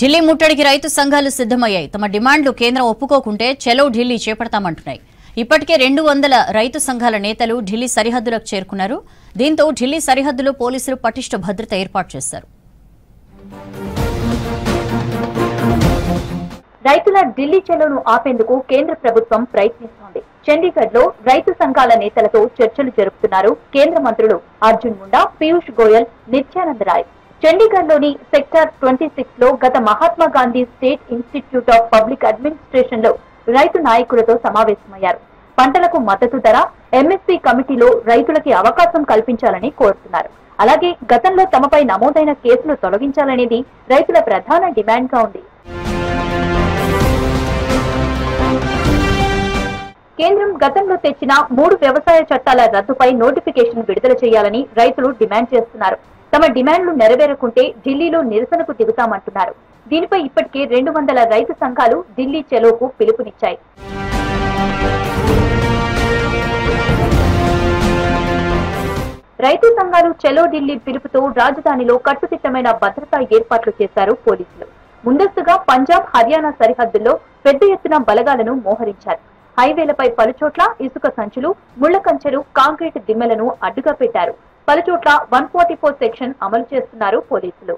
ఢిల్లీ ముట్టడికి రైతు సంఘాలు సిద్ధమయ్యాయి. తమ డిమాండ్లు కేంద్రం ఒప్పుకోకుంటే చలో ఢిల్లీ చేపడతామంటున్నాయి. ఇప్పటికే 200 రైతు సంఘాల నేతలు ఢిల్లీ సరిహద్దులకు చేరుకున్నారు. దీంతో ఢిల్లీ సరిహద్దులో పోలీసులు పటిష్ట భద్రత ఏర్పాటు చేశారు. రైతుల ఢిల్లీ చలోను ఆపేందుకు కేంద్ర ప్రభుత్వం ప్రయత్నిస్తోంది. చండీగఢ్ లో రైతు సంఘాల నేతలతో చర్చలు జరుపుతున్నారు కేంద్ర మంత్రులు అర్జున్ ముండా, పీయూష్ గోయల్, నిత్యానంద్ రాయ్. చండీగఢ్ లోని సెక్టార్ 26 లో గత Mahatma Gandhi state institute of public administration లో రైతు నాయకులతో సమావేశమయ్యారు. పంటలకు మద్దతు ధర, ఎంఎస్పీ కమిటీలో రైతులకి అవకాశం కల్పించాలని కోరుతున్నారు. అలాగే గతంలో తమపై నమోదైన కేసులు తొలగించాలనేది రైతుల ప్రధాన డిమాండ్ గా ఉంది. కేంద్రం గతంలో తెచ్చిన 3 వ్యవసాయ చట్టాల రద్దుపై నోటిఫికేషన్ విడుదల చేయాలని రైతులు డిమాండ్ చేస్తున్నారు. తమ డిమాండ్లు నెరవేరకుంటే ఢిల్లీలో నిరసనకు దిగుతామంటున్నారు. దీనిపై ఇప్పటికే 200 రైతు సంఘాలు ఢిల్లీ చలోకు పిలుపునిచ్చాయి. రైతు సంఘాలు చలో ఢిల్లీ పిలుపుతో రాజధానిలో కట్టుదిట్టమైన భద్రతా ఏర్పాట్లు చేశారు పోలీసులు. ముందస్తుగా పంజాబ్, హర్యానా సరిహద్దుల్లో పెద్ద ఎత్తున బలగాలను మోహరించారు. హైవేలపై పలుచోట్ల ఇసుక సంచులు, ముళ్ల కంచెలు, కాంక్రీట్ దిమ్మెలను అడ్డుగా పెట్టారు. పలుచోట్ల 144 సెక్షన్ అమలు చేస్తున్నారు పోలీసులు.